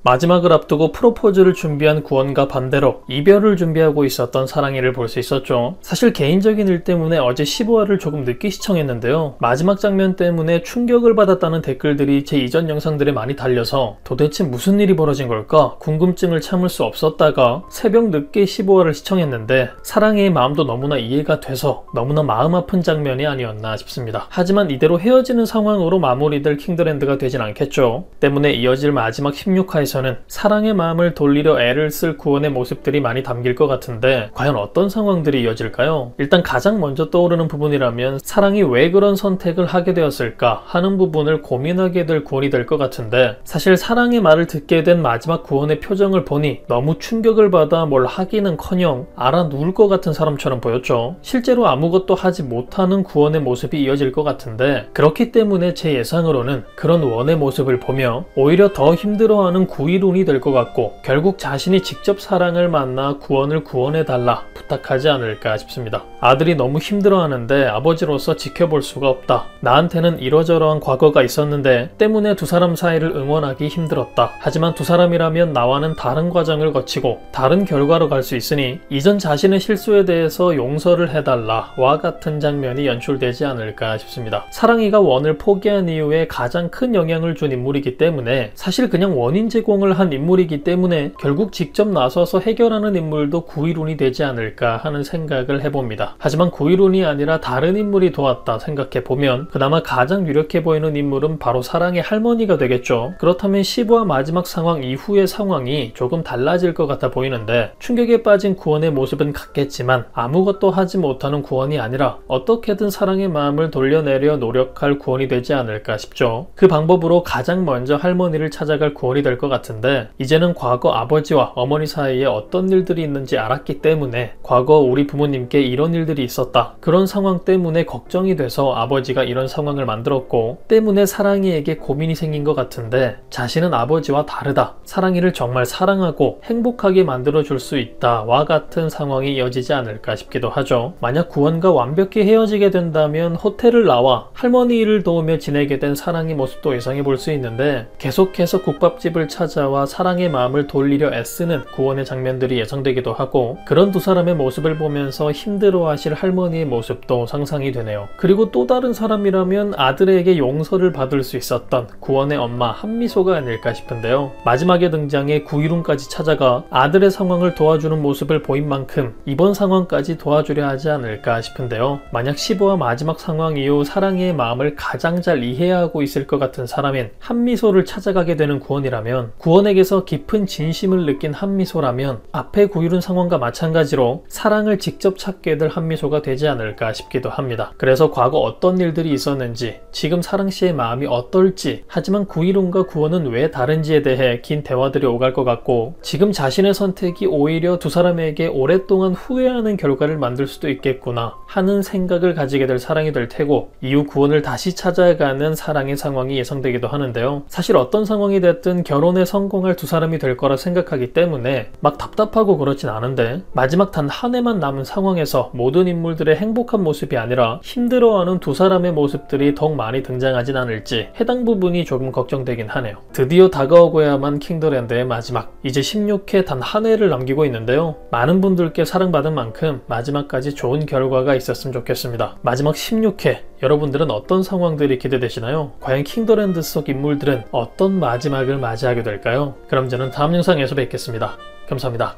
마지막을 앞두고 프로포즈를 준비한 구원과 반대로 이별을 준비하고 있었던 사랑이를 볼 수 있었죠. 사실 개인적인 일 때문에 어제 15화를 조금 늦게 시청했는데요. 마지막 장면 때문에 충격을 받았다는 댓글들이 제 이전 영상들에 많이 달려서 도대체 무슨 일이 벌어진 걸까 궁금증을 참을 수 없었다가 새벽 늦게 15화를 시청했는데 사랑이의 마음도 너무나 이해가 돼서 너무나 마음 아픈 장면이 아니었나 싶습니다. 하지만 이대로 헤어지는 상황으로 마무리될 킹더랜드가 되진 않겠죠. 때문에 이어질 마지막 16화에서는 사랑의 마음을 돌리려 애를 쓸 구원의 모습들이 많이 담길 것 같은데 과연 어떤 상황들이 이어질까요? 일단 가장 먼저 떠오르는 부분이라면 사랑이 왜 그런 선택을 하게 되었을까 하는 부분을 고민하게 될 구원이 될 것 같은데 사실 사랑의 말을 듣게 된 마지막 구원의 표정을 보니 너무 충격을 받아 뭘 하기는커녕 알아 누울 것 같은 사람처럼 보였죠. 실제로 아무것도 하지 못하는 구원의 모습이 이어질 것 같은데 그렇기 때문에 제 예상으로는 그런 원의 모습을 보며 오히려 더 힘들어하는 구이룬이 될 것 같고 결국 자신이 직접 사랑을 만나 구원을 구원해달라 부탁하지 않을까 싶습니다. 아들이 너무 힘들어하는데 아버지로서 지켜볼 수가 없다. 나한테는 이러저러한 과거가 있었는데 때문에 두 사람 사이를 응원하기 힘들었다. 하지만 두 사람이라면 나와는 다른 과정을 거치고 다른 결과로 갈 수 있으니 이전 자신의 실수에 대해서 용서를 해달라와 같은 장면이 연출되지 않을까 싶습니다. 사랑이가 원을 포기한 이후에 가장 큰 영향을 준 인물이기 때문에 사실 그냥 원인 제공을 한 인물이기 때문에 결국 직접 나서서 해결하는 인물도 구이룬이 되지 않을까 하는 생각을 해봅니다. 하지만 구이룬이 아니라 다른 인물이 도왔다 생각해보면 그나마 가장 유력해 보이는 인물은 바로 사랑의 할머니가 되겠죠. 그렇다면 15화 마지막 상황 이후의 상황이 조금 달라질 것 같아 보이는데 충격에 빠진 구원의 모습은 같겠지만 아무것도 하지 못하는 구원이 아니라 어떻게든 사랑의 마음을 돌려내려 노력할 구원이 되지 않을까 싶죠. 그 방법으로 가장 먼저 할머니를 찾아갈 구원이 될 것 같은데 이제는 과거 아버지와 어머니 사이에 어떤 일들이 있는지 알았기 때문에 과거 우리 부모님께 이런 일들이 있었다. 그런 상황 때문에 걱정이 돼서 아버지가 이런 상황을 만들었고 때문에 사랑이에게 고민이 생긴 것 같은데 자신은 아버지와 다르다. 사랑이를 정말 사랑하고 행복하게 만들어줄 수 있다. 와 같은 상황이 이어지지 않을까 싶기도 하죠. 만약 구원과 완벽히 헤어지게 된다면 호텔을 나와 할머니 일을 도우며 지내게 된 사랑의 모습도 예상해 볼 수 있는데 계속해서 국밥집을 찾아와 사랑의 마음을 돌리려 애쓰는 구원의 장면들이 예상되기도 하고 그런 두 사람의 모습을 보면서 힘들어하실 할머니의 모습도 상상이 되네요. 그리고 또 다른 사람이라면 아들에게 용서를 받을 수 있었던 구원의 엄마 한미소가 아닐까 싶은데요. 마지막에 등장해 구이룬까지 찾아가 아들의 상황을 도와주는 모습을 보인 만큼 이번 상황까지 도와주려 하지 않을까 싶은데요. 만약 15화 마지막 상황 이후 사랑이의 마음을 가장 잘 이해하고 있을 것 같은 사람인 한미소를 찾아가게 되는 구원이라면 구원에게서 깊은 진심을 느낀 한미소라면 앞에 구이룬 상황과 마찬가지로 사랑을 직접 찾게 될 한미소가 되지 않을까 싶기도 합니다. 그래서 과거 어떤 일들이 있었는지 지금 사랑씨의 마음이 어떨지 하지만 구이룬과 구원은 왜 다른지에 대해 긴 대화들이 오갈 것 같고 지금 자신의 선택이 오히려 두 사람에게 오랫동안 후회하는 결과를 만들 수도 있겠구나 하는 생각을 가지게 될 사랑이 될 테고 이후 구원을 다시 찾아가는 사랑의 상황이 예상되기도 하는데요. 사실 어떤 상황이 됐든 결혼에 성공할 두 사람이 될 거라 생각하기 때문에 막 답답하고 그렇진 않은데 마지막 단 한 해만 남은 상황에서 모든 인물들의 행복한 모습이 아니라 힘들어하는 두 사람의 모습들이 더욱 많이 등장하진 않을지 해당 부분이 조금 걱정되긴 하네요. 드디어 다가오고야만 킹더랜드의 마지막 이제 16회 단 한 해를 남기고 있는데요. 많은 분들께 사랑받은 만큼 마지막까지 좋은 결과가 있었으면 좋겠습니다. 마지막 16회 여러분들은 어떤 상황들이 기대되시나요? 과연 킹더랜드 속 인물들은 어떤 마지막을 맞이하게 될까요? 그럼 저는 다음 영상에서 뵙겠습니다. 감사합니다.